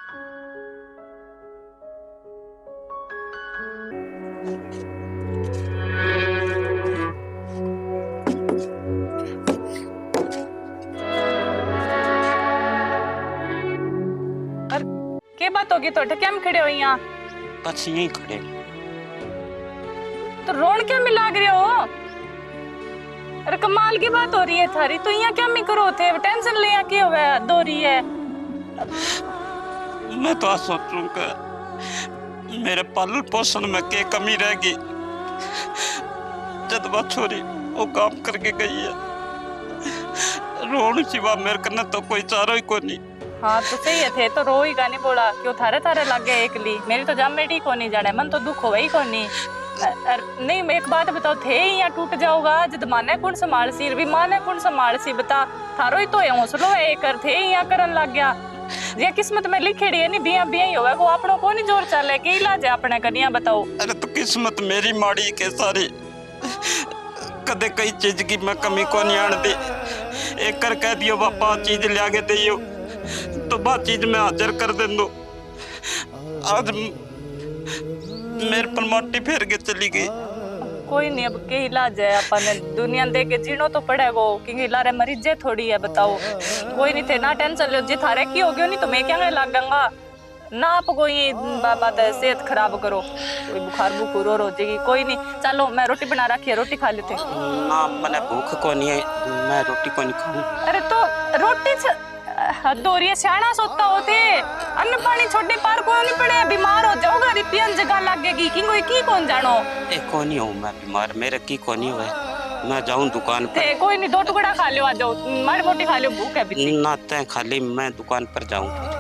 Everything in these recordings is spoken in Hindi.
क्या बात होगी तो क्या में खड़े हो यहाँ? बस यहीं खड़े। तो रोन क्या में लाग रहे हो? अरे कमाल की बात हो रही है थारी। तो यहाँ क्या में करो थे? टेंशन ले क्या हुआ दो रही है? मैं तो आज सोचूंगा मेरे पालन पोषण में क्या कमी रहेगी जब वह छोरी वो काम करके गई है। रोन सिवा मेरे करने तो कोई चारो ही को नहीं। हाँ तो सही है थे तो रो ही गानी बोला क्यों थारे थारे लग गए एकली। मेरी तो जमेटी को नहीं जाने मन तो दुख हो ही को नहीं। नहीं मैं एक बात बताओ थे यहाँ टूट जाओगा जब माने कौन संभाल सी भी माने कौन संभाल सी बता। थारो ही तो है हौसलो है कर थे यहाँ करन लग गया। ये किस्मत में लिखेड़ी है नहीं बिया बिया ही होगा को अपनों को नहीं जोर चले के इलाज है अपने कनिया बताओ। अरे तो किस्मत मेरी माड़ी के सारी कदे कई चीज की मैं कमी को नहीं आन दी। एक कर कह दियो बापा चीज लिया के दियो तो बात चीज में हाजिर कर दे दो। आज मेरे पर माटी फेर के चली गई। कोई नहीं अब के इलाज है अपन दुनिया दे के जीनो तो पड़ेगो क्योंकि लारे मरीजे थोड़ी है बताओ। कोई नहीं थे ना टेंशन लो जी थारे की हो गयो नहीं तो मैं क्या लागूंगा ना आप कोई बात है सेहत खराब करो कोई बुखार बुखार हो जाएगी। कोई नहीं चलो मैं रोटी बना रखी है रोटी खा लेते। ना मैंने भूख को नहीं है मैं रोटी को नहीं खाऊं। अरे तो रोटी दोरिया सियाना सोता होते अन्न पानी छोटे पार को नहीं पड़े बीमार हो जाओगा रिपियन जगह लगेगी कि कोई की कौन जानो। ए कौन हूं मैं बीमार मेरे की कौन हुआ मैं जाऊं दुकान पर। कोई नहीं दो टुकड़ा खा लो आ जाओ मारी मोटी खा लो भूख है भी ना ते खाली मैं दुकान पर जाऊं फिर।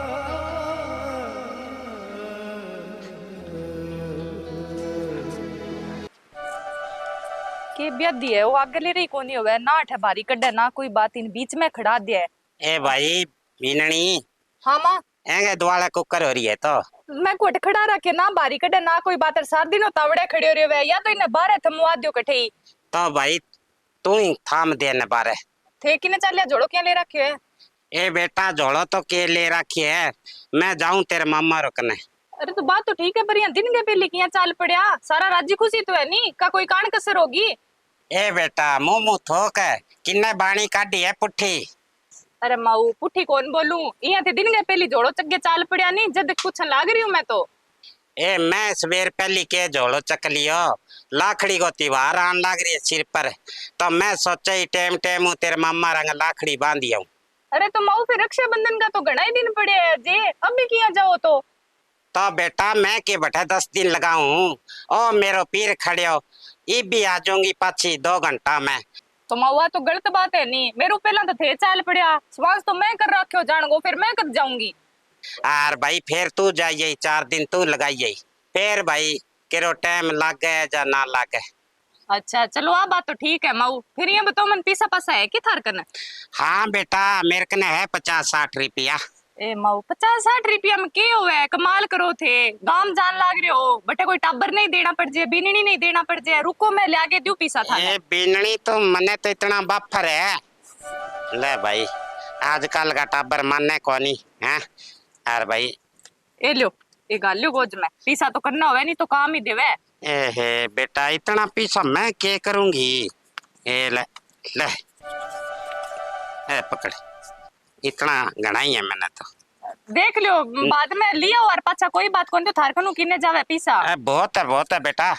के ब्यादी है वो आगे ले रही कोनी होवे ना अठे बारी कड्डे ना कोई बात इन बीच में खड़ा दिया है। ए भाई मीननी। हाँ मां एंगे द्वाला कुकर हो रही है तो मैं कोट खड़ा रखे ना बारी कड्डे ना कोई बात सार दिन तावड़े खड़े हो रहे या तो इन्हें बारे थमवा दियो कठे तो भाई तू ही थाम दे न बारे थे किने चलिया जोड़ो क्या ले रखे है। ए बेटा जोड़ो तो के ले रखी है मैं जाऊं तेरे मामा रुकने। अरे तो बात तो ठीक है पर यहाँ दिन के पहले किया चाल पड़िया सारा राज्य खुशी तो है नहीं का कोई कान कसर होगी। ए बेटा मुंह मुंह थोक है किन्ने बाणी काटी है पुट्ठी। अरे माऊ पुट्ठी कौन बोलूं यहाँ थे दिन के पहली जोड़ो चक्के चाल पड़िया नहीं जद कुछ लाग रही हूँ मैं तो। ए मैं सवेर पहली के जोड़ो चक लियो लाखड़ी को त्योहार आन लग रही है सिर पर तो मैं सोचा ही टेम टेम तेरे मामा रंग लाखड़ी बांधी हूँ। अरे तो माऊ फिर रक्षाबंधन का तो घना ही दिन पड़े है जे अब भी किया जाओ तो बेटा मैं के बैठा 10 दिन लगाऊं ओ मेरो पीर खड़े हो ये भी आ जाऊंगी पाछी 2 घंटा में। तो महुआ तो गलत बात है नहीं मेरे पहला तो थे चाल पड़िया श्वास तो मैं कर रखे हो जान गो फिर मैं कब जाऊंगी। यार भाई फिर तू जाइए 4 दिन तू लगाइए फिर भाई केरो टाइम लागे या ना लागे। अच्छा चलो आ बात तो ठीक है माऊ फिर ये बताओ मन पीसा पासा है कि थार करना। हाँ बेटा मेरे कने है 50-60 रुपया। ए माऊ 50-60 रुपया में के हुआ कमाल करो थे गांव जान लाग रहे हो बटे कोई टाबर नहीं देना पड़ जाए बीननी नहीं देना पड़ जाए रुको मैं लागे दू पीसा था। ये बीननी तो मने तो इतना बाफर है ले भाई आजकल का टाबर मानने को नहीं है यार भाई। ए लो ये गालियो गोज में पीसा तो करना होवे नहीं तो काम ही देवे। ए हे बेटा इतना पीसा मैं क्या करूंगी। ए ले ले ए पकड़ इतना घना ही है मैंने तो देख लियो बाद में लियो और पाछा कोई बात कोन तो थार कनु किने जावे पीसा। बहुत है बेटा।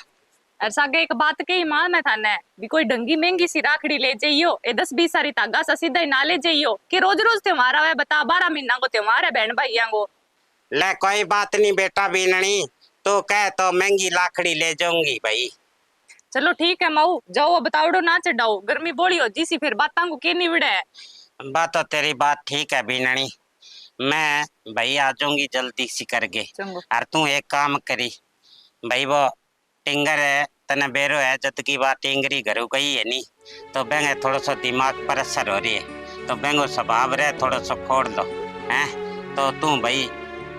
ऐसा आगे एक बात कही मां मैं थाने भी कोई ढंगी महंगी सी राखड़ी ले जाइयो ए 10-20 सारी धागा सा सीधा ही ना ले जाइयो कि रोज रोज त्योहार आवे बता 12 महीना को त्योहार है बहन भाइयों को। ले कोई बात नहीं बेटा बीननी तो कह तो महंगी लाखड़ी ले जाऊंगी भाई। चलो ठीक है माऊ जाओ बताओ ना चढ़ाओ गर्मी बोली हो जी सी फिर बातां को के नहीं विड़े। बात तो तेरी बात ठीक है बीननी मैं भाई आ जाऊंगी जल्दी सी करके। और तू एक काम करी भाई वो टिंगर है तने बेरो है जत की बात टिंगरी घरों गई है नहीं तो बेंगे थोड़ा सा दिमाग पर असर हो रही है तो बेंगो स्वभाव रहे थोड़ा सा फोड़ लो हैं तो तू भाई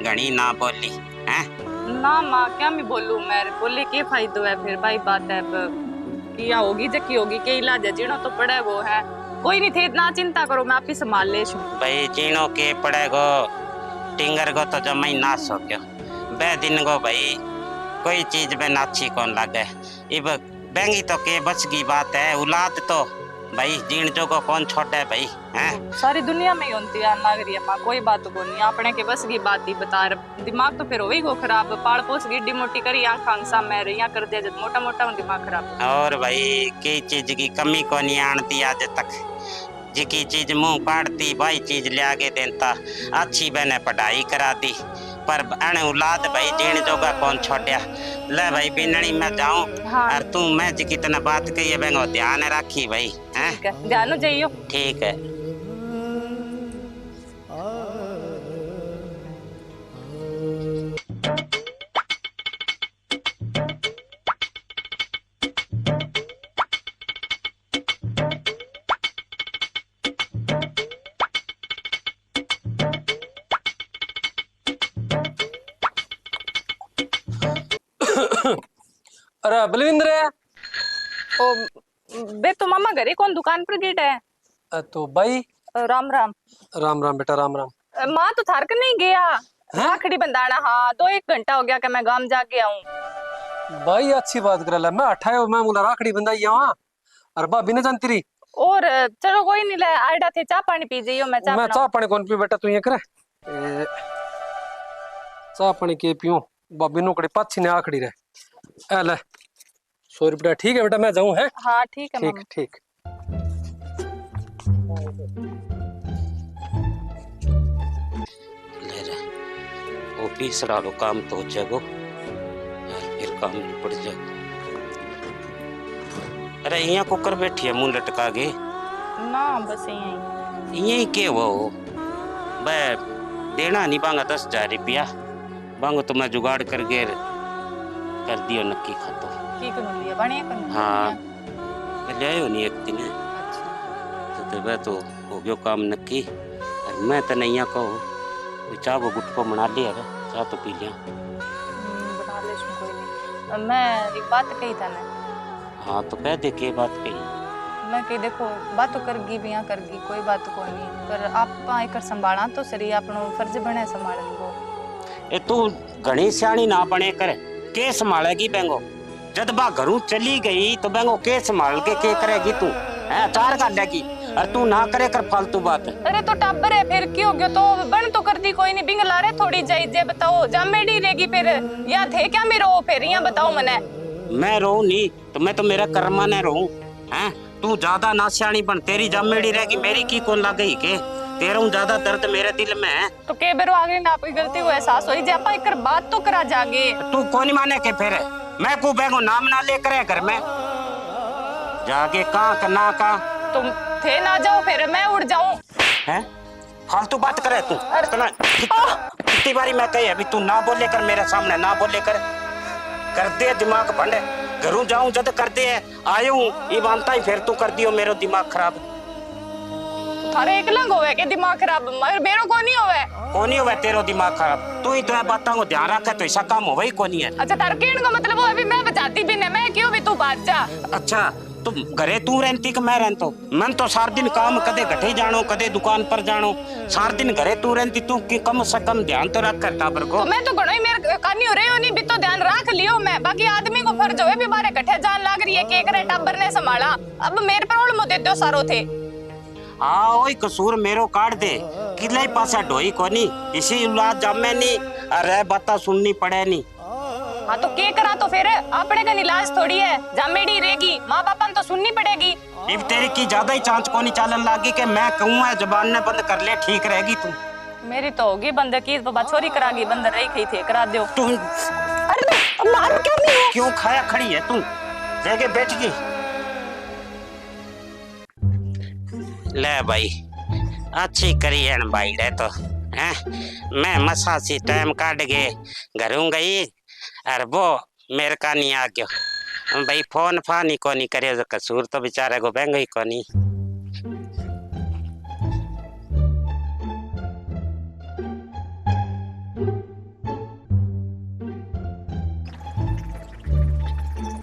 घनी ना बोली हैं। ना माँ क्या मैं बोलूं मैं बोले के फायदो है फिर भाई बात है किया होगी जकी होगी के इलाज है जीनो तो पड़े वो है कोई नहीं थे ना चिंता करो मैं आप ही संभाल ले भाई चीनो के पड़ेगो टिंगर को तो जमा ही नाश हो गयो। बे दिन को भाई कोई चीज में नाची कौन लगे। इब बेंगी तो के बच की बात है, औलाद तो भाई जीण जो को कौन छोटे भाई हैं। सारी दुनिया में ही होती है नागरी अम्मा, कोई बात को नहीं अपने के बस की बात ही बता रहे। दिमाग तो फिर वही को खराब, पाल पोस गिड्डी मोटी करी आंख सामने रही कर दिया जब मोटा मोटा दिमाग खराब। और भाई कई चीज की कमी को नहीं आनती आज तक, जिकी चीज मुंह पाड़ती भाई चीज लिया के देता। अच्छी बहने पढ़ाई करा दी पर अने औलाद भाई जीण जोगा कौन छोड़िया। ले भाई बिनड़ी में जाऊं। हाँ। और तू मैं जी कितना बात कही है बेंगो ध्यान रखी भाई हैं। ध्यान जाइयो। ठीक है। अरे बलविंदर है। ओ बे तो मामा घरे कौन दुकान पर गेट है। तो भाई राम राम। राम राम बेटा राम राम। माँ तो थार कर नहीं गया राखड़ी बंधाना। हाँ 2-1 घंटा हो गया कि मैं गांव जाके आऊं। भाई अच्छी बात कर ला, मैं अठाए मैं मुला राखड़ी बंधाई वहाँ और भाभी ने जानती रही। और चलो कोई नहीं ले आइडा थे चाय पानी पी जाइयो। मैं चाय पानी कौन पी बेटा, तू ये करे चाय पानी के पियो। भाभी नुकड़ी पाछी ने आखड़ी रहे। ए ले 100 रुपया। ठीक है बेटा मैं जाऊं है। हाँ ठीक है ठीक ठीक। ले रे ऑफिस रो काम तो जगो फिर काम निपट जाओ। अरे यहाँ को कर बैठी है मुंह लटका के ना बस यही के वो बे देना नहीं पांगा 10,000 रुपया बांगो तो मैं जुगाड़ करके कर दियो नक्की खातो की कनु लिया बढ़िया कनु। हाँ ले आयो नहीं एक दिन। अच्छा तो तो हो गयो काम नक्की। और मैं तो नहीं कहो चाह वो गुटको बना लिया चाह तो पी लिया। बना ले कोई नहीं। मैं एक बात कही था ना। हाँ तो कह दे के बात कही। मैं कही देखो बात तो करगी भी यहाँ करगी कोई बात को नहीं पर आप एक संभाला तो सही अपनो फर्ज बने संभालने को। ए तू घणी सियाणी ना बने कर के संभालेगी बेंगो। जब बा घरों चली गई तो बेंगो के संभाल के करेगी तू है चार कर लेगी और तू ना करे कर फालतू बात। अरे तो टाबर है फिर क्यों गयो तो बन तो करती कोई नहीं बिंगला रे थोड़ी जाई जे बताओ जामेडी रहेगी फिर या थे क्या मैं रो फिर यहाँ बताओ मने। मैं रो नहीं तो मैं तो मेरा कर्मा ने रो हैं। तू ज्यादा ना सियाणी बन तेरी जामेडी रहेगी मेरी की कौन लग गई के तेरा ज्यादा दर्द मेरे दिल में है। तो के बेरो आगे ना आपकी गलती को एहसास होई जे आपा एक बात तो करा जागे। तू कौन माने के फिर मैं को बेगो नाम ना ले करे कर मैं जाके कहां करना का तुम थे ना जाओ फिर मैं उड़ जाऊं हैं। फालतू बात करे तू कितनी बारी मैं कही अभी तू ना बोले कर मेरे सामने ना बोले कर दे दिमाग भंडे घरों जाऊं जद कर दे आयू ये मानता ही फिर तू कर दियो मेरो दिमाग खराब। थारे एक लंग होवे के दिमाग खराब मगर मेरो को नहीं होवे तेरो दिमाग खराब। तू ही तो बातों को ध्यान रखे तो ऐसा काम होवे ही को नहीं है। अच्छा तार कहने का मतलब वो अभी मैं बचाती भी नहीं मैं क्यों भी तू बात जा। अच्छा तुम घरे तू रहती कि मैं रहता मन तो सार दिन काम कदे घटे जानो कदे दुकान पर जानो सार दिन घरे तू रहती तू की कम से कम ध्यान तो रख कर टाबर को। तो मैं तो घणो ही मेरे कानी हो रही हो नहीं भी तो ध्यान रख लियो मैं बाकी आदमी को फर्ज होवे भी बारे घटे जान लाग रही है के करे टाबर ने संभाला अब मेरे पर ओल मो दे दो सारो थे। हाँ वही कसूर मेरो काट दे किले पासा ढोई कोनी इसी औलाद जामे नहीं अरे बात सुननी पड़े नहीं। हाँ तो के करा तो फिर अपने का इलाज थोड़ी है जामेडी रहेगी माँ बापा तो सुननी पड़ेगी। इब तेरी की ज्यादा ही चांच को नहीं चालन लागी के मैं कहूँ जबान ने बंद कर ले ठीक रहेगी तू। मेरी तो होगी बंद की तो छोरी करागी बंद रही खई थे करा दो तू। अरे मार क्या नहीं क्यों खाया खड़ी है तू जगह बैठ गई। ले भाई अच्छी करी है भाई रे तो हैं मैं मसा सी टाइम काट के घरों गई और वो मेरे का नहीं आ गयो भाई फोन फानी को नहीं करे जो कसूर तो बेचारे को बेंग ही को नहीं।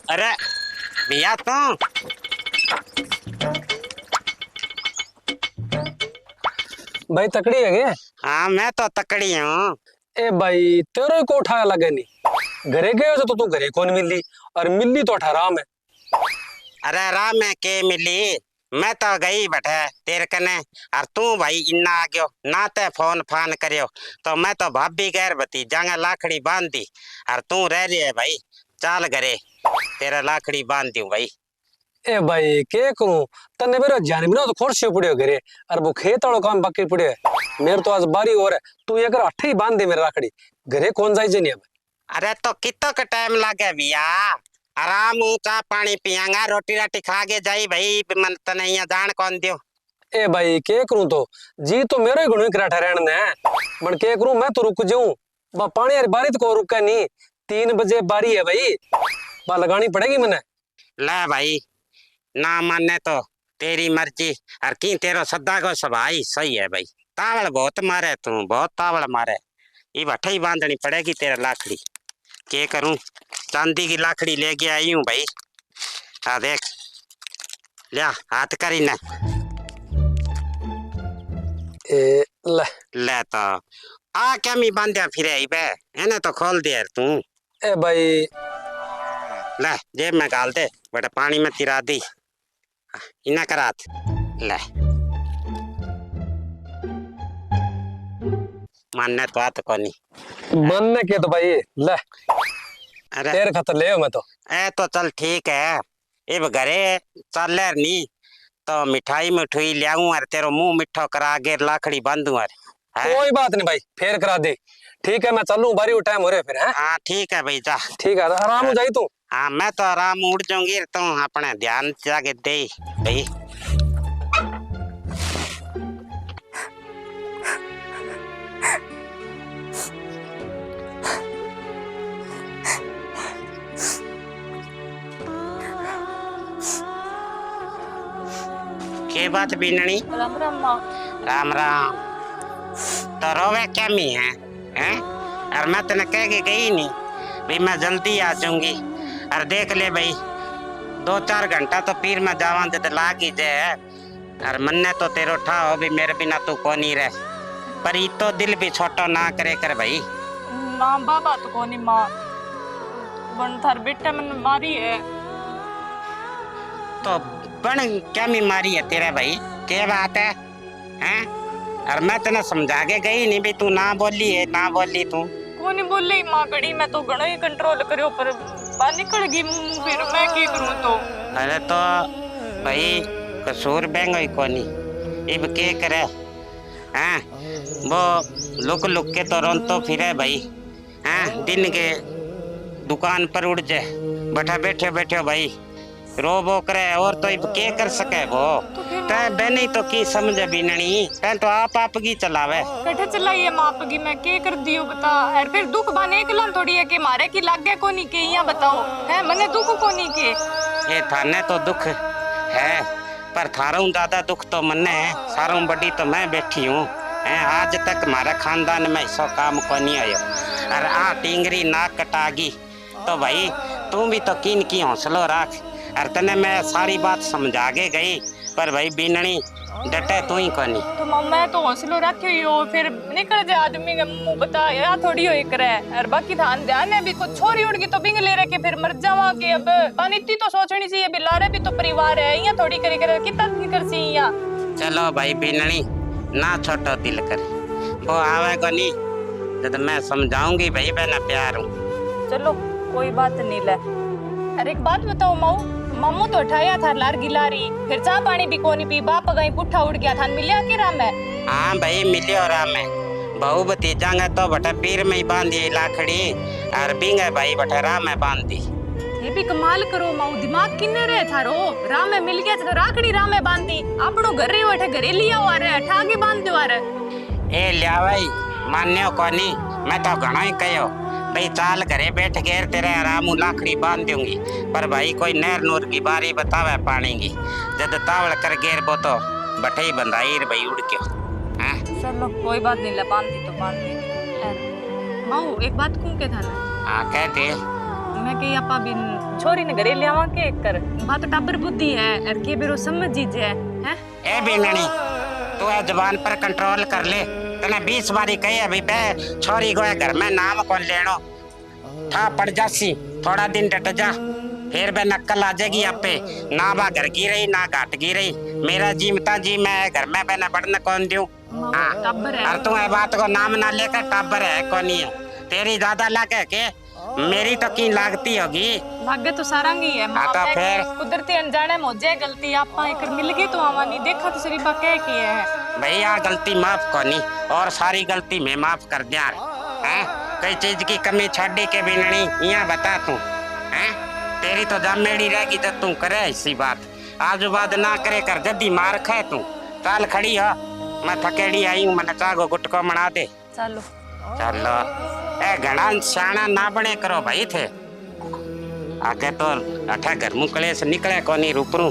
अरे भैया तो भाई तकड़ी है क्या? हाँ मैं तो तकड़ी हूँ। ए भाई तेरे को उठाया लगे नहीं, घरे गए तो तू घरे कौन मिली और मिली तो ठहरा में। अरे राम में के मिली, मैं तो गई बैठे तेरे कने, और तू भाई इन्ना आ गयो ना ते फोन फान करियो, तो मैं तो भाभी गैर बती जांगा लाखड़ी बांध दी, और तू रह रही है भाई, चाल घरे तेरा लाखड़ी बांध दूं भाई। ए भाई के करूं, तने मेरा जान बिना तो खोरसे पड़ियो घरे, और वो खेत वालों काम बाकी पड़ियो है। मेरे तो आज बारी और है, तू ये कर अठे ही बांध दे मेरे राखड़ी, घरे कौन जाई जे नहीं अब। अरे तो कितो का टाइम लागे भैया, आराम हूँ चाह पानी पियांगा, रोटी राटी खा के जाई भाई, मन तने यहाँ जान कौन दियो। ए भाई के करूं तो जी तो मेरे ही गुण कराठा रहने ने, मन के करूं मैं तो रुक जाऊं, बा पानी यार बारी तो को रुका नहीं, 3 बजे बारी है भाई, बा लगानी पड़ेगी मने। ले भाई ना माने तो तेरी मर्जी, और की तेरो सदा को सभाई सही है भाई, तावड़ बहुत मारे तू, बहुत तावड़ मारे, ये भट्टे ही बांधनी पड़ेगी तेरा लाखड़ी। के करूं, चांदी की लाखड़ी लेके आई हूं भाई, आ देख लिया हाथ करी न। ए ले ले तो आ क्या मी बांधिया फिर आई बे, इन्हें तो खोल दे यार तू। ए भाई ले जेब में डाल दे बेटा, पानी में तिरा दी, इन्हें करात ले, मानने तो आत कोनी बनने के तो भाई ले, अरे तेरे खातर ले मैं तो। ए तो चल ठीक है, इब घरे चल नी तो मिठाई मिठुई लियाऊं और तेरो मुंह मिठो करा के लाखड़ी बांधू और कोई बात नहीं भाई, फेर करा दे, ठीक है मैं चलूं, बारी वो टाइम हो रहा है फिर है। हाँ ठीक है भाई जा, ठीक है आराम हो जाई तू। हाँ मैं तो आराम उड़ जाऊंगी, तो अपने ध्यान जाके दे भाई। के बात बीननी, राम राम माँ। राम राम, तो रोवे क्या मी है हैं? और मैं तेने कह के गई नहीं भाई मैं जल्दी आ जाऊंगी, और देख ले भाई 2-4 घंटा तो पीर में जावा जब लाग ही जाए, और मन्ने तो तेरो ठा हो भी मेरे बिना तू को नहीं रह, पर ई तो दिल भी छोटो ना करे कर भाई। ना बाबा तो कोनी माँ, बन थार बेटा मन मारी है। तो बन क्या मी मारी है तेरे भाई, क्या बात है हैं? और मैं तेने समझा के गई नहीं भी तू ना बोली है, ना बोली तू कोनी बोले माँ कड़ी, मैं तो घणो ही कंट्रोल करियो पर बाहर निकल गई मुंह, फिर मैं की करूं तो। अरे तो भाई कसूर बेंगोई कोनी, इब के करे हैं? वो लुक लुक के तो रोन तो फिरे भाई हैं, दिन के दुकान पर उड़ जाए बैठा बैठे बैठे भाई रो वो करे, और तो इब के कर सके वो, तै बहनी तो की समझे बीननी, तै तो आप की चलावे। कठे चलाइए माप की, मैं के कर दियो बता, और फिर दुख बाने एकला थोड़ी है कि मारे की लागे कोनी के, यहाँ बताओ है मने दुख कोनी के। ये थाने तो दुख है, पर थारों ज्यादा दुख तो मन्ने है, सारों बड़ी तो मैं बैठी हूँ हैं, आज तक हमारे खानदान में ऐसा काम को नहीं आयो, और आ टिंगरी नाक कटागी तो भाई तू भी तो किन की हौसलो रख, और तने मैं सारी बात समझा के गई, पर भाई बीननी डटे तू ही कोनी। तो मैं तो हौसलो रखे ही हो, फिर निकल जाए आदमी का मुंह बता या थोड़ी हो एक रहे, और बाकी ध्यान है भी कुछ छोरी उड़ गई तो बिंग ले रखे फिर मर जावा के, अब पानी इतनी तो सोचनी चाहिए, बिलारे भी तो परिवार है, यहाँ थोड़ी करी करे कितना की कर सी यहाँ। चलो भाई बीननी ना छोटो दिल कर, वो आवे कोनी जब मैं समझाऊंगी भाई मैं प्यार हूँ। चलो कोई बात नहीं ले। अरे एक बात बताओ माऊ, मामू तो उठाया था लार गिलारी, फिर चाह पानी भी कोनी पी, बाप गई पुट्ठा उड़ गया था, मिलिया कि राम है? हाँ भाई मिलियो राम है, बहु भतीजा तो बटा पीर में ही बांधी लाखड़ी, और बिंगे भाई बटा राम में बांधी। ये भी कमाल करो माऊ, दिमाग किन्ने रहे थारो, राम में मिल गया तो राखड़ी राम में बांधी, आपड़ो घरे बैठे घरे लिया हुआ रे, ठागे बांध दो रे। ए लिया भाई मान्यो कोनी, मैं तो घणो ही कहो भाई चाल घरे बैठ गए तेरे आराम लाखड़ी बांध दूंगी, पर भाई कोई नहर नूर की बारी बतावे पानी की, जब तावड़ कर गेर वो तो बटे ही बंधाई भाई उड़ क्यों हैं? चलो कोई बात नहीं ले, बांध दी तो बांध दी। माऊ एक बात कहूं के था ना? हाँ कहते मैं कही आपा बिन छोरी ने घरे लियावा के कर, बात तो टाबर बुद्धि है, और के बेरो समझ जीजे है। ए बेननी तू है जबान पर कंट्रोल कर ले, तने 20 बारी कही अभी पे छोरी को घर में नाम कौन लेनो था पड़ जासी थोड़ा दिन डट जा फिर बे नक्कल आ जाएगी आप पे ना बा घर की रही ना घाट की रही मेरा जीमता जी मैं घर में बना बढ़ने कौन दूं हाँ और तू ये बात को नाम ना लेकर टाबर है कौन ही है तेरी ज्यादा लागे के मेरी तो की लागती होगी भाग्य तो सारंगी है हाँ तो फिर कुदरती अनजाने मोजे गलती आप एक मिल गई तो आवानी देखा तो सिर्फ क्या की है भैया गलती माफ कोनी और सारी गलती मैं माफ कर दिया हैं कई चीज की कमी छाड़ी के भी नहीं यहाँ बता तू हैं तेरी तो जामेड़ी रहेगी जब तू करे इसी बात आजू बाद ना करे कर जल्दी मार खाए तू चाल खड़ी हो मैं थकेड़ी आई हूँ मैंने चागो गुटको मना दे चलो चलो ए घना शाना ना बने करो भाई थे आगे तो अठा घर मुकले से निकले कोनी रूपरू